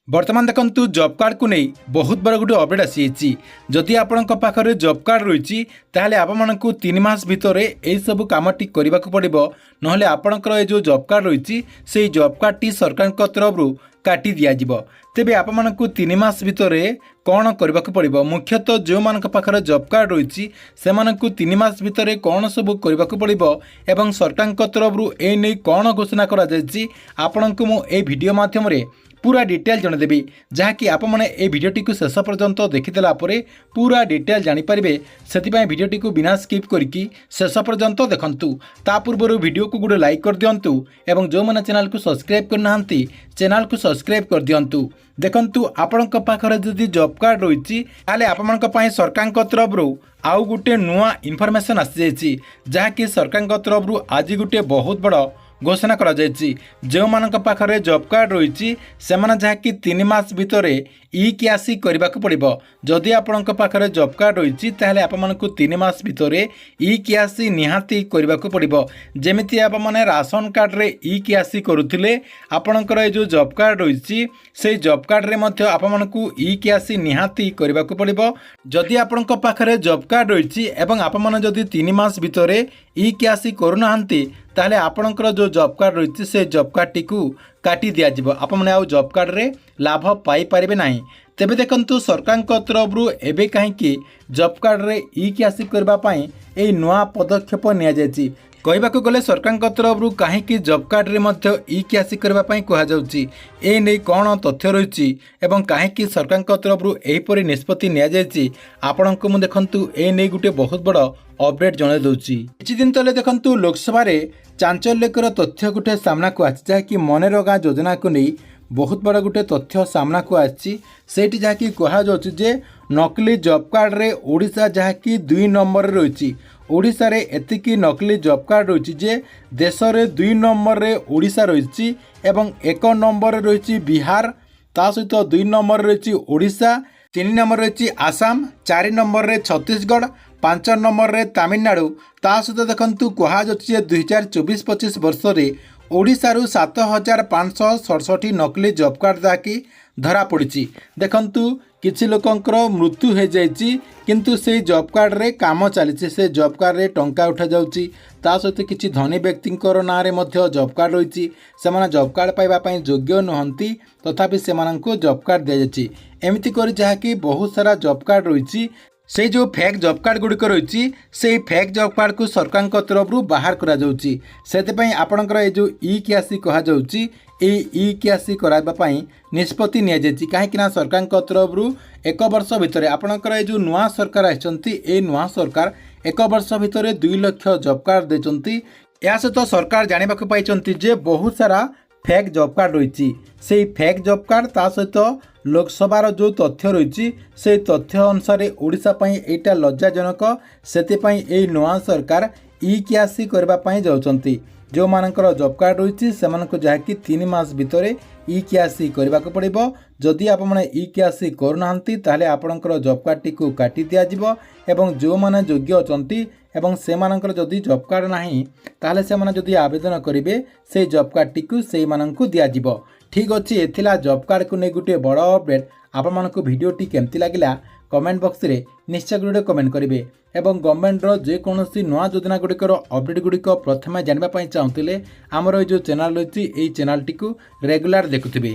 बर्तमान देखंतु job card को नहीं बहुत बड़ा गोटे अपडेट आसी जदि आपण पाखे जॉब कार्ड रही ताहले आपको 3 मास भितर यही सब कमटी करने को पड़ो ना आपणकर ये जो जॉब कार्ड रही से जॉब कार्ड टी सरकार तरफ काटी दिज्व तेरे आपको 3 मास भितर कौन करने को पड़ो मुख्यतः जो मान पाखे जॉब कार्ड रही से 3 मास भितर कौन सब करने को पड़ो एवं सरकार तरफ ए नहीं कौन घोषणा करा मु ए वीडियो माध्यम पूरा डिटेल जनदेवी जहाँकि आपने ये भिडियोटी को शेष पर्यंत देखीदेला पूरा डिटेल जानीपारे से भिडियोटी को बिना स्किप करके शेष पर्यंत देखंतु ता पूर्व वीडियो को गोटे लाइक कर दिंतु एवं जो मैंने चैनल को सब्सक्राइब करना चैनल को सब्सक्राइब कर दिंतु देखंतु आपण पाखे जदि जॉब कार्ड रही आपण सरकार तरफ आउ गोटे नुआ इनफॉरमेशन आसी जहाँकि सरकार तरफ आज गोटे बहुत बड़ घोषणा करा जायछि जो मानक पाखरे जॉब कार्ड रही से जहाँकि 3 मास भितर ई-केवाईसी करने को पड़ो जदि आपण पाखरे जॉब कार्ड रही ताहले आपको 3 मास भितर ई-केवाईसी निहाती करने को पड़ो जमिति आपने राशन कार्ड रे ई-केवाईसी करुथिले आपणकर जो जॉब कार्ड रही से जॉब कार्ड रे मध्य आपको ई-केवाईसी निहाती करने को पड़ो जदि आपण पाखरे जॉब कार्ड रही एवं आपने जदि 3 मास भितर ई-केवाईसी करूना ताहले आपणकर जो जॉब कार्ड रही से जॉब कार्ड टी काटी दिज्व आपने आउ जॉब कार्ड रे लाभ पाई पारे ना तेबे देखंतु सरकार तरफ एबे कहीं जॉब कार्ड रे ई-केवाईसी करने यही नुआ पदक्षेप नि कहवाक गले सरकार तरफ कहीं जॉब कार्ड रे मध्य ई-केवाईसी करने कहुच्छी ए नहीं कौन तथ्य रही एवं कहीं सरकार तरफ यहीपरि निष्पत्ति नियाई को देखंतु ए नहीं गोटे बहुत बड़ अपडेट जन दूसरी किछि दिन तले देखंतु लोकसभा रे चांचल्यकर तथ्य गोटे सामना को आछि जहाँकि मनरेगा योजना को नहीं बहुत बड़ा गोटे तथ्य सामना को आछि सेठी जहाँकि कहुच्छी जे नकली जॉब कार्ड रे ओडिशा जहाँकि 2 नंबर रही ओडिशा रे एतिकी नकली जॉब कार्ड रही जे देश रे 2 नंबर रे ओडिशा रही एवं 1 नंबर रही बिहार ता सहित 2 नंबर रही ओडिशा 3 नंबर रही आसाम 4 नंबर रे छत्तीसगढ़ 5 नंबर रे तमिलनाडु ता सहित देखंतु कहुच्छी 2024-25 वर्ष रे ओडिशारू 7567 नकली जॉब कार्ड जहाँकि धरा पड़ी देखंतु किछि लोकंकर मृत्यु हो जाइछि किंतु से जॉब कार्ड रे काम चली से जॉब कार्ड रे टंका उठा जाउछि ता सहित किछि धनी व्यक्तिंकर नाँ रे मध्य जॉब कार्ड रही से जॉब कार्ड पाइबा योग्य नुहंती तथापि से जॉब कार्ड दि जाइछि एमिति करी जहाँकि बहुत सारा जॉब कार्ड रही से जो फेक जॉब कार्ड गुड़िक रही से फेक जॉब कार्ड को सरकार तरफ बाहर करा जाउछि सेते आपणकर ये जो ई-केवाईसी कहुच्छी ई-केवाईसी कराइबापी निष्पत्ति नियाଯାଇଛି कहीं सरकार तरफ 1 वर्ष भितर आपणकर ये जो नुआ सरकार आछंती ए नुआ सरकार 1 वर्ष भितर 2 लाख जॉब कार्ड देचंती या सहित सरकार जानिबाकु पाइचंती जे बहुत सारा फेक जॉब कार्ड रही से फेक जॉब कार्ड ता सहित लोकसभार जो तथ्य रही से तथ्य अनुसार ओडिशा पई एटा लज्जाजनक सेतिपई ए नुआ सरकार ई-केवाईसी करने जाउचंती जो मानकर जॉब कार्ड रही से जहाँकि 3 मास भितर ई-केवाईसी करने को पड़ो जदि आपने ई-केवाईसी करूना ताहले आपणकर जॉब कार्ड टी काटी दिज्व एवं जो माने योग्य अछंती एवं से मानकर जदि जॉब कार्ड नाही ताहले से माने जदि आवेदन करेंगे से जॉब कार्ड टी से माननकु दिज्व ठीक अच्छे एथिला जॉब कार्ड को नहीं गोटे बड़ अपडेट आपण भिडियोटी केमती लगिला कमेंट बॉक्स रे निश्चय गोटे कमेंट करेंगे एवं गवर्नमेंटर जेकोसी नुआ योजना गुड़िकर अपडेट गुड़िक प्रथमे जानवाई चाहूँगे आमर ये जो चैनल रही चैनल टी रेगुलर देखुथिबे।